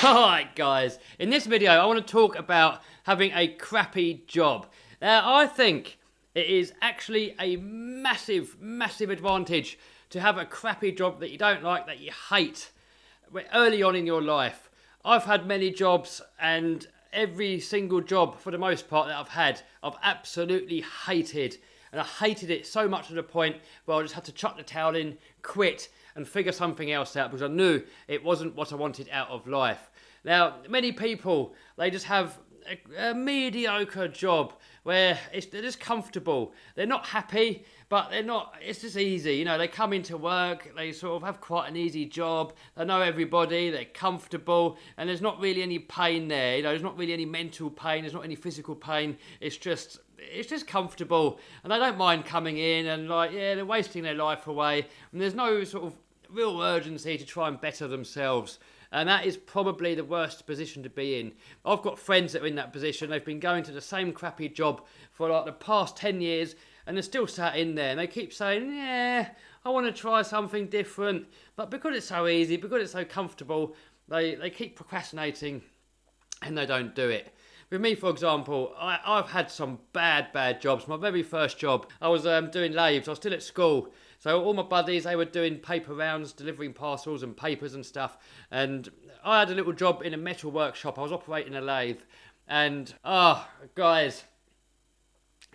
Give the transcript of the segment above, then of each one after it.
Alright guys, in this video I want to talk about having a crappy job. Now I think it is actually a massive advantage to have a crappy job that you don't like, that you hate early on in your life. I've had many jobs, and every single job for the most part that I've had I've absolutely hated, and I hated it so much to the point where I just had to chuck the towel in, quit and figure something else out because I knew it wasn't what I wanted out of life. Now, many people, they just have a mediocre job where they're just comfortable. They're not happy, but it's just easy. You know, they come into work, they sort of have quite an easy job, they know everybody, they're comfortable, and there's not really any pain there. You know, there's not really any mental pain, there's not any physical pain. It's just comfortable, and they don't mind coming in and they're wasting their life away, and there's no sort of real urgency to try and better themselves. And that is probably the worst position to be in. I've got friends that are in that position. They've been going to the same crappy job for like the past 10 years, and they're still sat in there, and they keep saying, yeah, I want to try something different, but because it's so easy, because it's so comfortable, they keep procrastinating and they don't do it. With me, for example, I've had some bad jobs. My very first job, I was doing lathes. I was still at school. So all my buddies, they were doing paper rounds, delivering parcels and papers and stuff. And I had a little job in a metal workshop. I was operating a lathe. And, guys,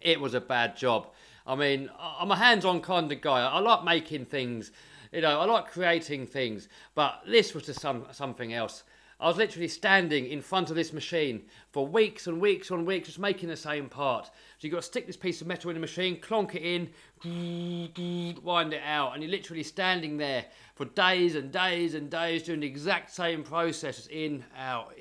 it was a bad job. I mean, I'm a hands-on kind of guy. I like making things. You know, I like creating things. But this was just something else. I was literally standing in front of this machine for weeks and weeks on weeks, just making the same part. So you've got to stick this piece of metal in the machine, clonk it in, wind it out, and you're literally standing there for days and days and days doing the exact same process, in, out,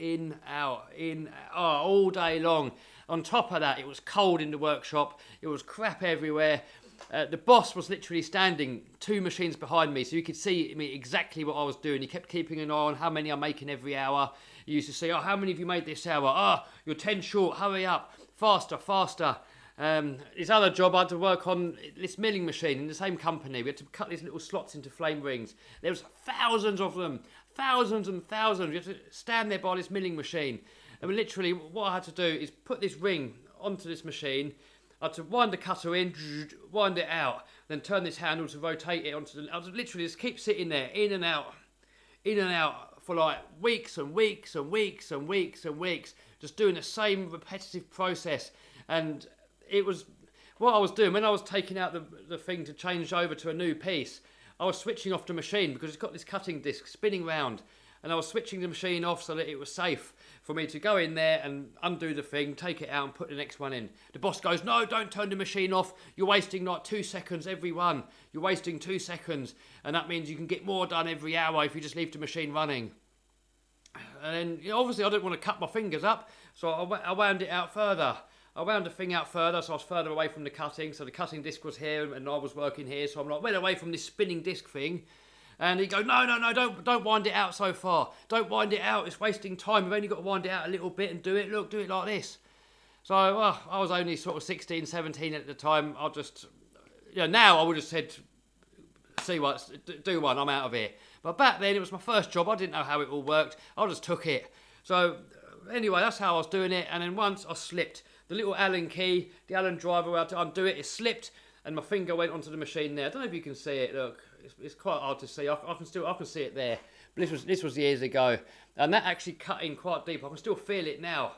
all day long. On top of that, it was cold in the workshop, it was crap everywhere. The boss was literally standing 2 machines behind me, so you could see me exactly what I was doing. He kept keeping an eye on how many I'm making every hour. He used to say, how many have you made this hour? You're 10 short, hurry up, faster. This other job, I had to work on this milling machine in the same company. We had to cut these little slots into flame rings. There was thousands of them, thousands and thousands. We had to stand there by this milling machine. And literally, what I had to do is put this ring onto this machine. I had to wind the cutter in, wind it out, then turn this handle to rotate it onto the... I was literally just keep sitting there, in and out, for like weeks and weeks, just doing the same repetitive process. And it was... What I was doing, when I was taking out the thing to change over to a new piece, I was switching off the machine because it's got this cutting disc spinning round. And I was switching the machine off so that it was safe for me to go in there and undo the thing, take it out and put the next one in. The boss goes, no, don't turn the machine off. You're wasting like 2 seconds every one. You're wasting 2 seconds. And that means you can get more done every hour if you just leave the machine running. And then, obviously I didn't want to cut my fingers up, so I wound it out further. I wound the thing out further, so I was further away from the cutting. So the cutting disc was here and I was working here. So I'm like, well away from this spinning disc thing. And he goes, no, don't wind it out so far. Don't wind it out, it's wasting time. You've only got to wind it out a little bit and do it. Look, do it like this. So, I was only sort of 16, 17 at the time. I just, now I would have said, see what, do one, I'm out of here. But back then, it was my first job. I didn't know how it all worked. I just took it. So, anyway, that's how I was doing it. And then once I slipped. The little Allen key, the Allen driver, where I had to undo it, it slipped. And my finger went onto the machine there. I don't know if you can see it, look. It's quite hard to see. I can see it there. But this was years ago, and that actually cut in quite deep. I can still feel it now.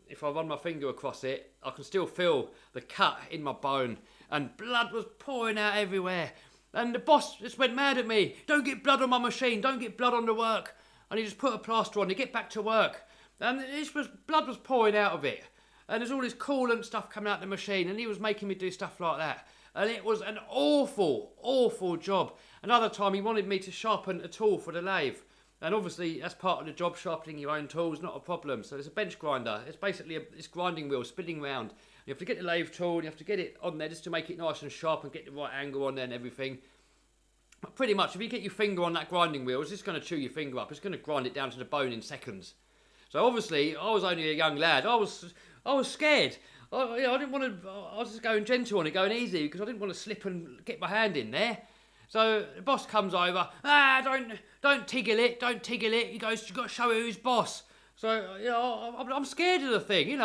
If I run my finger across it, I can still feel the cut in my bone, and blood was pouring out everywhere. And the boss just went mad at me. Don't get blood on my machine. Don't get blood on the work. And he just put a plaster on to get back to work. And blood was pouring out of it. And there's all this coolant stuff coming out the machine, and he was making me do stuff like that. And it was an awful job. Another time he wanted me to sharpen a tool for the lathe. And obviously that's part of the job, sharpening your own tools, not a problem. So it's a bench grinder. It's basically this grinding wheel spinning round. You have to get the lathe tool, you have to get it on there just to make it nice and sharp and get the right angle on there and everything. But pretty much if you get your finger on that grinding wheel, it's just going to chew your finger up. It's going to grind it down to the bone in seconds. So obviously I was only a young lad. I was scared. I didn't want to. I was just going gentle on it, going easy, because I didn't want to slip and get my hand in there. So the boss comes over, don't tiggle it, don't tiggle it. He goes, you've got to show who's boss. So, I'm scared of the thing,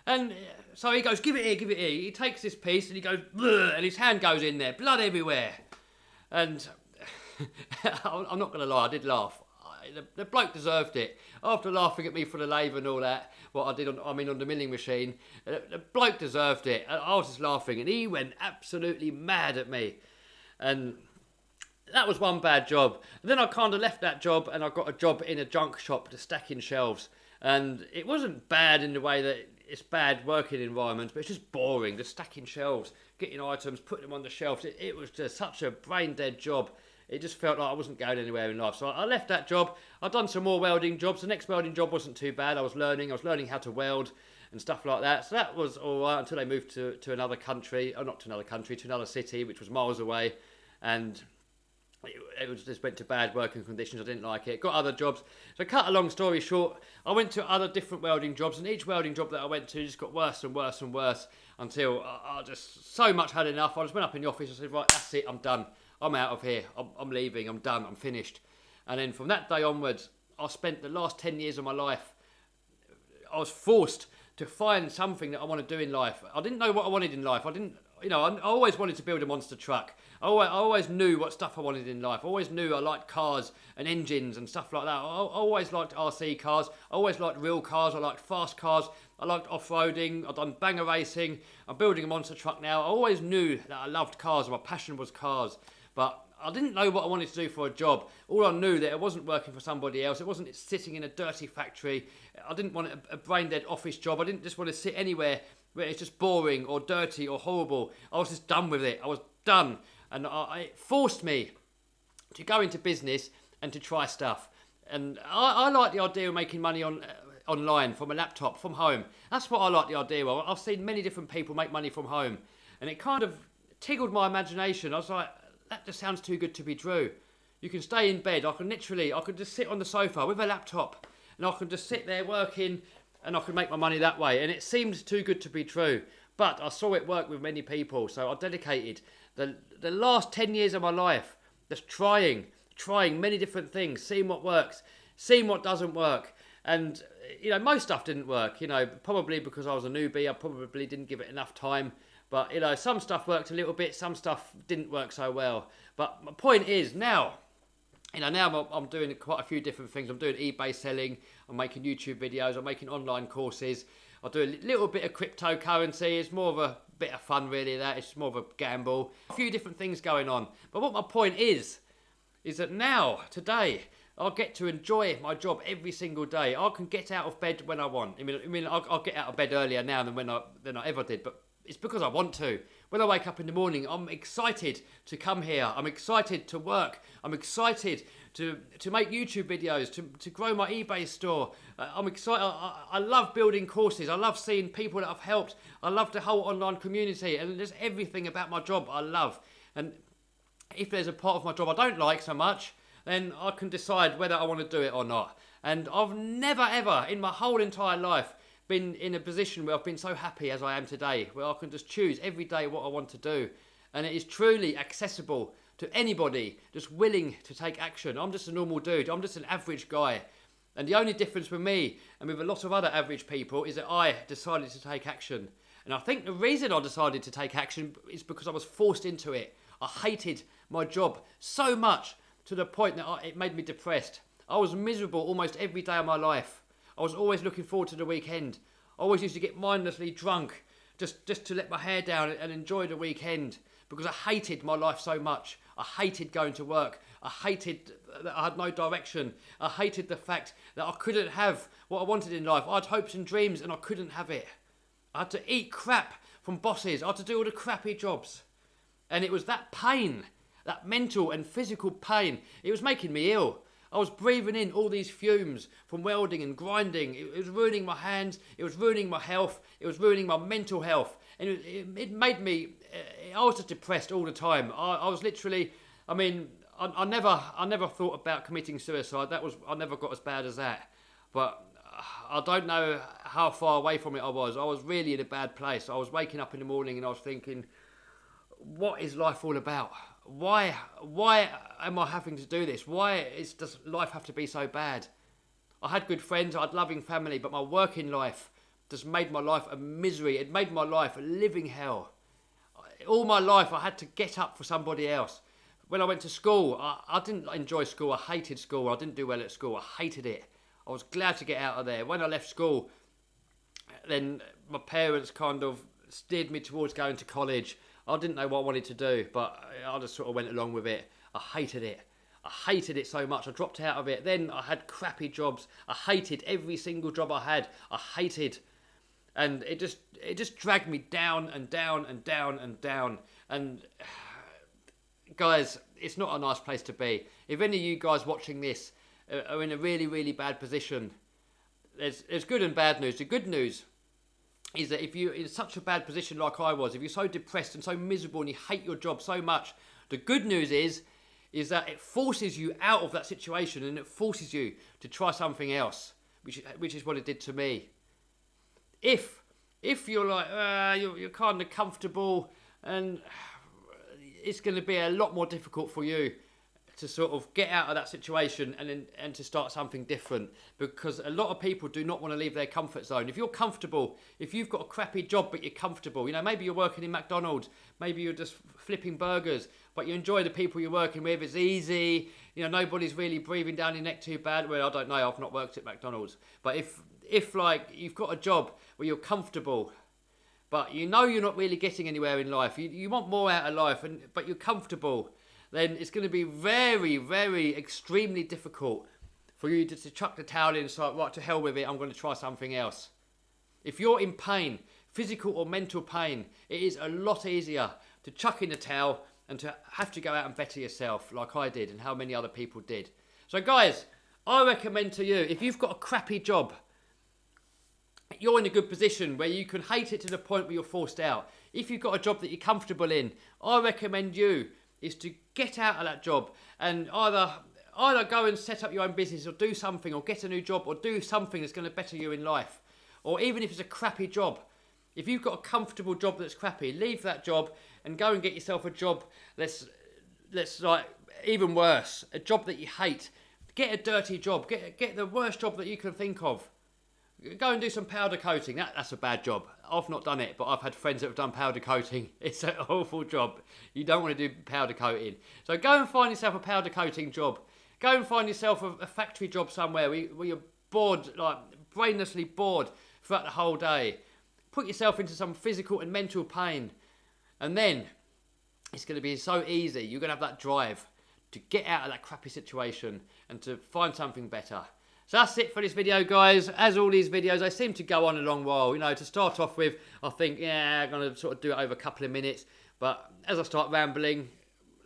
And so he goes, give it here. He takes this piece and he goes, bleh, and his hand goes in there, blood everywhere. And I'm not going to lie, I did laugh. The bloke deserved it. After laughing at me for the lathe and all that, what I did on the milling machine, the bloke deserved it. I was just laughing and he went absolutely mad at me. And that was one bad job. And then I kind of left that job and I got a job in a junk shop to stacking shelves. And it wasn't bad in the way that it's bad working environment, but it's just boring, just stacking shelves, getting items, putting them on the shelves. It was just such a brain dead job. It just felt like I wasn't going anywhere in life. So I left that job. I've done some more welding jobs. The next welding job wasn't too bad. I was learning how to weld and stuff like that. So that was all right until I moved to another country. Or not to another country, to another city, which was miles away. And it was just went to bad working conditions. I didn't like it. Got other jobs. So cut a long story short, I went to other different welding jobs. And each welding job that I went to just got worse and worse and worse until I just so much had enough. I just went up in the office and said, right, that's it, I'm done. I'm out of here. I'm leaving. I'm done. I'm finished. And then from that day onwards, I spent the last 10 years of my life, I was forced to find something that I want to do in life. I didn't know what I wanted in life. I always wanted to build a monster truck. I always knew what stuff I wanted in life. I always knew I liked cars and engines and stuff like that. I always liked RC cars. I always liked real cars. I liked fast cars. I liked off-roading. I've done banger racing. I'm building a monster truck now. I always knew that I loved cars. My passion was cars. But I didn't know what I wanted to do for a job. All I knew that it wasn't working for somebody else. It wasn't sitting in a dirty factory. I didn't want a brain-dead office job. I didn't just want to sit anywhere where it's just boring or dirty or horrible. I was just done with it. I was done. And it forced me to go into business and to try stuff. And I like the idea of making money online from a laptop, from home. That's what I like the idea of. I've seen many different people make money from home. And it kind of tickled my imagination. I was like, that just sounds too good to be true. You can stay in bed. I could just sit on the sofa with a laptop and I could just sit there working and I could make my money that way. And it seemed too good to be true. But I saw it work with many people. So I dedicated the last 10 years of my life just trying many different things, seeing what works, seeing what doesn't work. And, most stuff didn't work, probably because I was a newbie. I probably didn't give it enough time. But, some stuff worked a little bit, some stuff didn't work so well. But my point is, now I'm doing quite a few different things. I'm doing eBay selling, I'm making YouTube videos, I'm making online courses. I do a little bit of cryptocurrency. It's more of a bit of fun, really, that. It's more of a gamble. A few different things going on. But what my point is that now, today, I'll get to enjoy my job every single day. I can get out of bed when I want. I'll get out of bed earlier now than I ever did, but it's because I want to. When I wake up in the morning, I'm excited to come here. I'm excited to work. I'm excited to make YouTube videos, to grow my eBay store. I'm excited. I love building courses. I love seeing people that I've helped. I love the whole online community. And there's everything about my job I love. And if there's a part of my job I don't like so much, then I can decide whether I want to do it or not. And I've never, ever, in my whole entire life, been in a position where I've been so happy as I am today, where I can just choose every day what I want to do. And it is truly accessible to anybody just willing to take action. I'm just a normal dude. I'm just an average guy. And the only difference with me and with a lot of other average people is that I decided to take action. And I think the reason I decided to take action is because I was forced into it. I hated my job so much to the point that it made me depressed. I was miserable almost every day of my life. I was always looking forward to the weekend. I always used to get mindlessly drunk just to let my hair down and enjoy the weekend because I hated my life so much. I hated going to work. I hated that I had no direction. I hated the fact that I couldn't have what I wanted in life. I had hopes and dreams and I couldn't have it. I had to eat crap from bosses. I had to do all the crappy jobs. And it was that pain, that mental and physical pain, it was making me ill. I was breathing in all these fumes from welding and grinding. It was ruining my hands. It was ruining my health. It was ruining my mental health. And it made me, I was just depressed all the time. I was literally, I never thought about committing suicide. I never got as bad as that. But I don't know how far away from it I was. I was really in a bad place. I was waking up in the morning and I was thinking, what is life all about? why am I having to do this? Why does life have to be so bad? I had good friends, I had loving family, but my working life just made my life a misery. It made my life a living hell. All my life I had to get up for somebody else. When I went to school, I didn't enjoy school. I hated school. I didn't do well at school. I hated it. I was glad to get out of there. When I left school, then my parents kind of steered me towards going to college. I didn't know what I wanted to do, but I just sort of went along with it. I hated it. I hated it so much. I dropped out of it. Then I had crappy jobs. I hated every single job I had. I hated. And it just dragged me down and down and down and down. And guys, it's not a nice place to be. If any of you guys watching this are in a really, really bad position, there's good and bad news. The good news is that if you're in such a bad position like I was, if you're so depressed and so miserable and you hate your job so much, the good news is that it forces you out of that situation, and it forces you to try something else, which is what it did to me. If you're like, you're kind of comfortable, and it's going to be a lot more difficult for you to sort of get out of that situation and to start something different, because a lot of people do not want to leave their comfort zone. If you're comfortable, if you've got a crappy job but you're comfortable, maybe you're working in McDonald's, maybe you're just flipping burgers, but you enjoy the people you're working with, it's easy, nobody's really breathing down your neck too bad. Well, I don't know, I've not worked at McDonald's, but if like you've got a job where you're comfortable, but you're not really getting anywhere in life, you want more out of life, but you're comfortable, then it's going to be very, very extremely difficult for you to chuck the towel in and say, right, to hell with it, I'm going to try something else. If you're in pain, physical or mental pain, it is a lot easier to chuck in the towel and to have to go out and better yourself like I did and how many other people did. So guys, I recommend to you, if you've got a crappy job, you're in a good position where you can hate it to the point where you're forced out. If you've got a job that you're comfortable in, I recommend you is to get out of that job and either go and set up your own business or do something, or get a new job, or do something that's going to better you in life. Or even if it's a crappy job, if you've got a comfortable job that's crappy, leave that job and go and get yourself a job that's like even worse, a job that you hate. Get a dirty job, get the worst job that you can think of. Go and do some powder coating. That's a bad job. I've not done it, but I've had friends that have done powder coating. It's an awful job. You don't want to do powder coating. So go and find yourself a powder coating job. Go and find yourself a factory job somewhere where you're bored, like brainlessly bored throughout the whole day. Put yourself into some physical and mental pain. And then it's going to be so easy. You're going to have that drive to get out of that crappy situation and to find something better. So that's it for this video, guys. As all these videos, they seem to go on a long while. To start off with, I think, I'm going to sort of do it over a couple of minutes. But as I start rambling,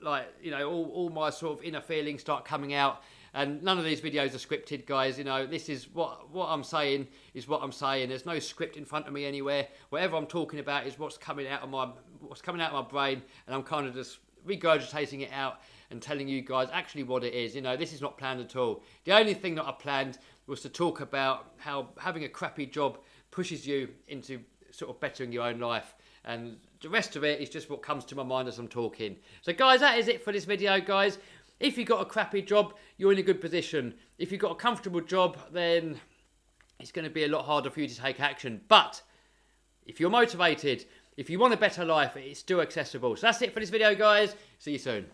all my sort of inner feelings start coming out. And none of these videos are scripted, guys. This is what I'm saying is what I'm saying. There's no script in front of me anywhere. Whatever I'm talking about is what's coming out of my brain, and I'm kind of just regurgitating it out and telling you guys actually what it is. This is not planned at all. The only thing that I planned was to talk about how having a crappy job pushes you into sort of bettering your own life, and the rest of it is just what comes to my mind as I'm talking. So guys, that is it for this video, guys. If you've got a crappy job, you're in a good position. If you've got a comfortable job, then it's going to be a lot harder for you to take action. But if you're motivated, if you want a better life, it's still accessible. So that's it for this video, guys. See you soon.